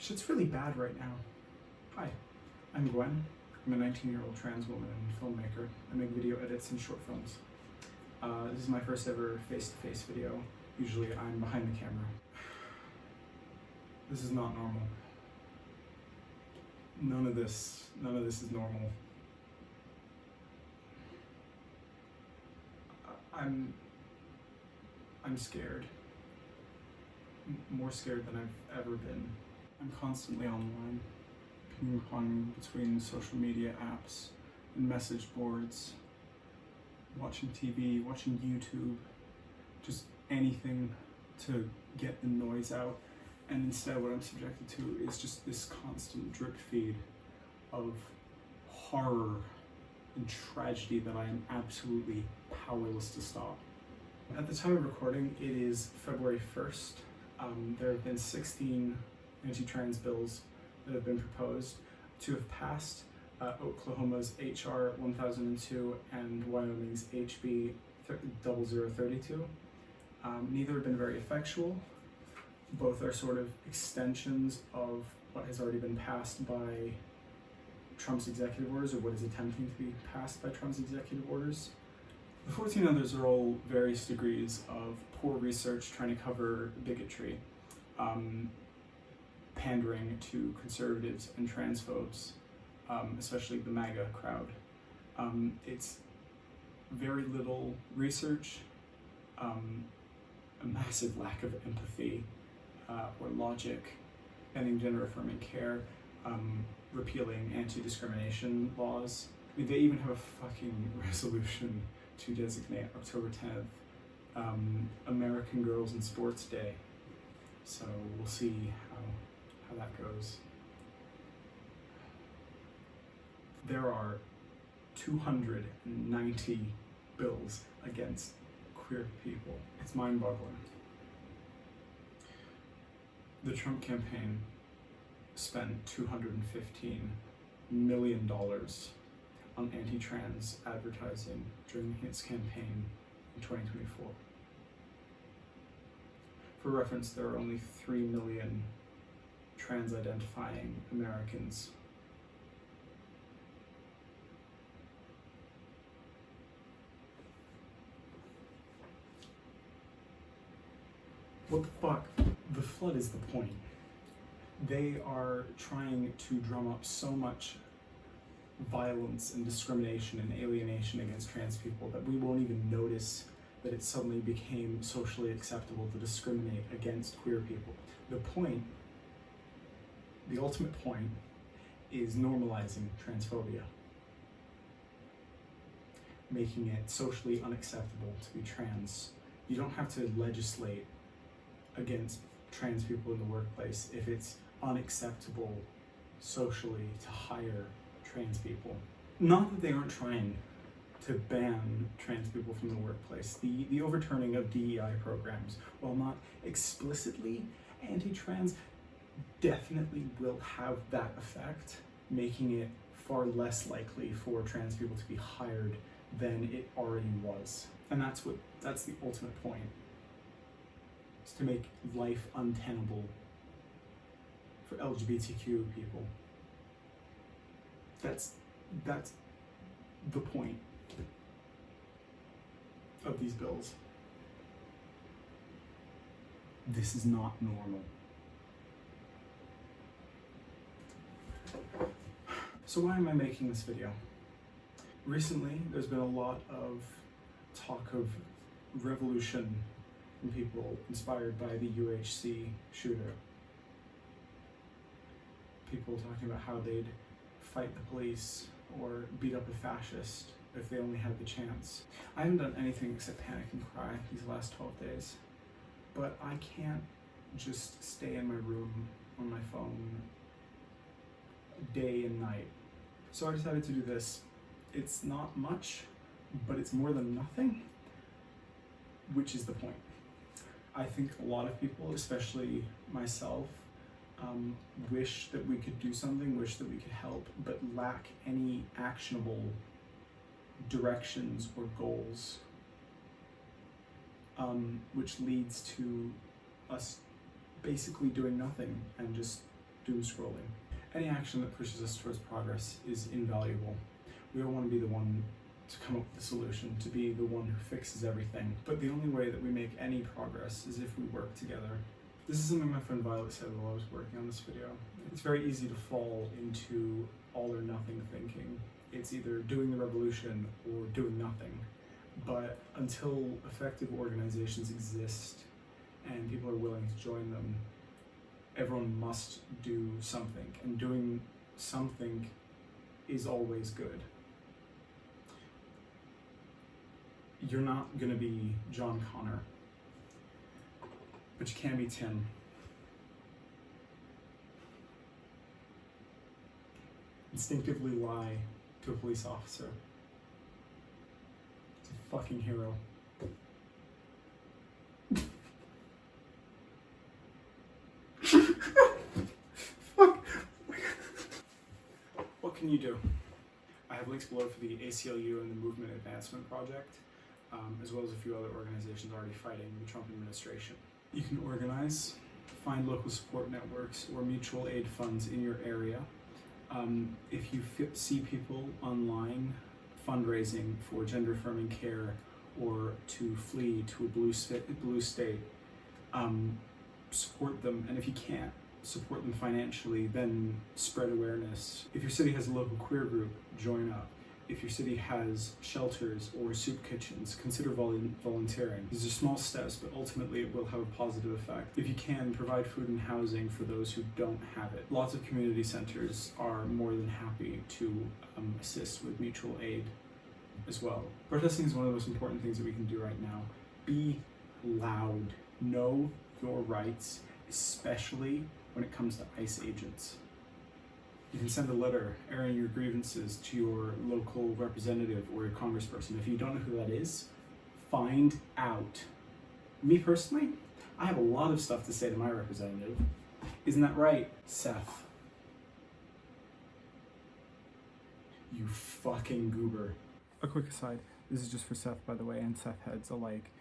Shit's really bad right now. Hi, I'm Gwen. I'm a 19-year-old trans woman and filmmaker. I make video edits and short films. This is my first ever face-to-face video. Usually I'm behind the camera. This is not normal. None of this is normal. I'm scared. More scared than I've ever been. I'm constantly online, ping-ponging between social media apps and message boards, watching TV, watching YouTube, just anything to get the noise out. And instead what I'm subjected to is just this constant drip feed of horror and tragedy that I am absolutely powerless to stop. At the time of recording, it is February 1st. There have been 16 anti-trans bills that have been proposed. 2 have passed, Oklahoma's HR 1002 and Wyoming's HB 0032. Neither have been very effectual. Both are sort of extensions of what has already been passed by Trump's executive orders, or what is attempting to be passed by Trump's executive orders. The 14 others are all various degrees of poor research trying to cover bigotry, pandering to conservatives and transphobes, especially the MAGA crowd. It's very little research, a massive lack of empathy or logic, ending gender-affirming care, repealing anti-discrimination laws. I mean, they even have a fucking resolution to designate October 10th American Girls in Sports Day. So we'll see how that goes. There are 290 bills against queer people. It's mind-boggling. The Trump campaign spent $215 million on anti-trans advertising during its campaign in 2024. For reference, there are only 3 million trans-identifying Americans. What the fuck? The flood is the point. They are trying to drum up so much violence and discrimination and alienation against trans people that we won't even notice that it suddenly became socially acceptable to discriminate against queer people. The point, the ultimate point, is normalizing transphobia, making it socially unacceptable to be trans. You don't have to legislate against trans people in the workplace if it's unacceptable socially to hire trans people. Not that they aren't trying to ban trans people from the workplace. The overturning of DEI programs, while not explicitly anti-trans, definitely will have that effect, making it far less likely for trans people to be hired than it already was. And that's the ultimate point. Is to make life untenable for LGBTQ people. That's the point of these bills. This is not normal. So why am I making this video? Recently, there's been a lot of talk of revolution from people inspired by the UHC shooter. People talking about how they'd fight the police or beat up a fascist if they only had the chance. I haven't done anything except panic and cry these last 12 days, but I can't just stay in my room on my phone day and night. So I decided to do this. It's not much, but it's more than nothing, which is the point. I think a lot of people, especially myself, wish that we could do something, wish that we could help, but lack any actionable directions or goals, which leads to us basically doing nothing and just doom scrolling. Any action that pushes us towards progress is invaluable. We all want to be the one to come up with a solution, to be the one who fixes everything. But the only way that we make any progress is if we work together. This is something my friend Violet said while I was working on this video. It's very easy to fall into all or nothing thinking. It's either doing the revolution or doing nothing. But until effective organizations exist and people are willing to join them, everyone must do something. And doing something is always good. You're not going to be John Connor, but you can be Tim. Instinctively lie to a police officer. It's a fucking hero. Fuck. What can you do? I have links below for the ACLU and the Movement Advancement Project, as well as a few other organizations already fighting the Trump administration. You can organize, find local support networks or mutual aid funds in your area. If you see people online fundraising for gender affirming care or to flee to a blue state, support them. And if you can't support them financially, then spread awareness. If your city has a local queer group, join up. If your city has shelters or soup kitchens, consider volunteering. These are small steps, but ultimately it will have a positive effect. If you can, provide food and housing for those who don't have it. Lots of community centers are more than happy to assist with mutual aid as well. Protesting is one of the most important things that we can do right now. Be loud. Know your rights, especially when it comes to ICE agents. You can send a letter airing your grievances to your local representative or your congressperson. If you don't know who that is, find out. Me personally, I have a lot of stuff to say to my representative. Isn't that right, Seth? You fucking goober. A quick aside, this is just for Seth, by the way, and Seth heads alike.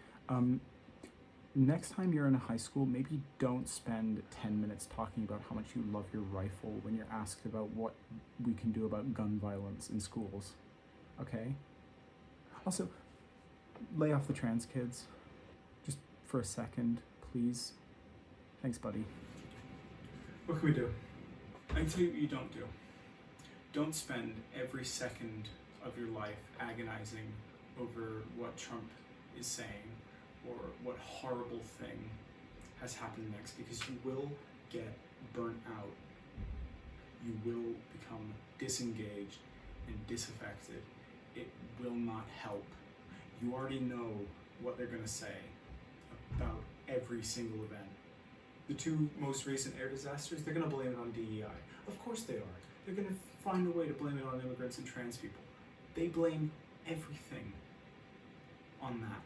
Next time you're in a high school, maybe don't spend 10 minutes talking about how much you love your rifle when you're asked about what we can do about gun violence in schools, okay? Also, lay off the trans kids. Just for a second, please. Thanks, buddy. What can we do? I can tell you what you don't do. Don't spend every second of your life agonizing over what Trump is saying or what horrible thing has happened next, because you will get burnt out. You will become disengaged and disaffected. It will not help. You already know what they're going to say about every single event. The two most recent air disasters, they're going to blame it on DEI. Of course they are. They're going to find a way to blame it on immigrants and trans people. They blame everything on that.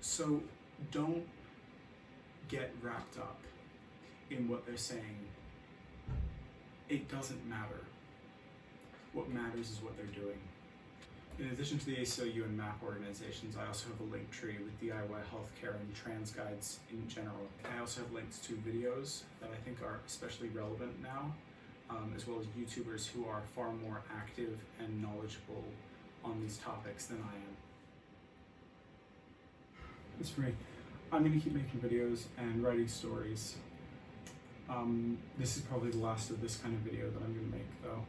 So don't get wrapped up in what they're saying. It doesn't matter. What matters is what they're doing. In addition to the ACLU and MAP organizations, I also have a link tree with DIY healthcare and trans guides in general. I also have links to videos that I think are especially relevant now, as well as YouTubers who are far more active and knowledgeable on these topics than I am. It's for me. I'm going to keep making videos and writing stories. This is probably the last of this kind of video that I'm going to make, though.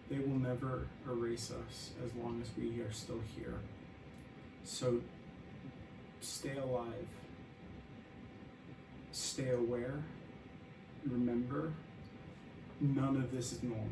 They will never erase us as long as we are still here. So stay alive, stay aware, remember, none of this is normal.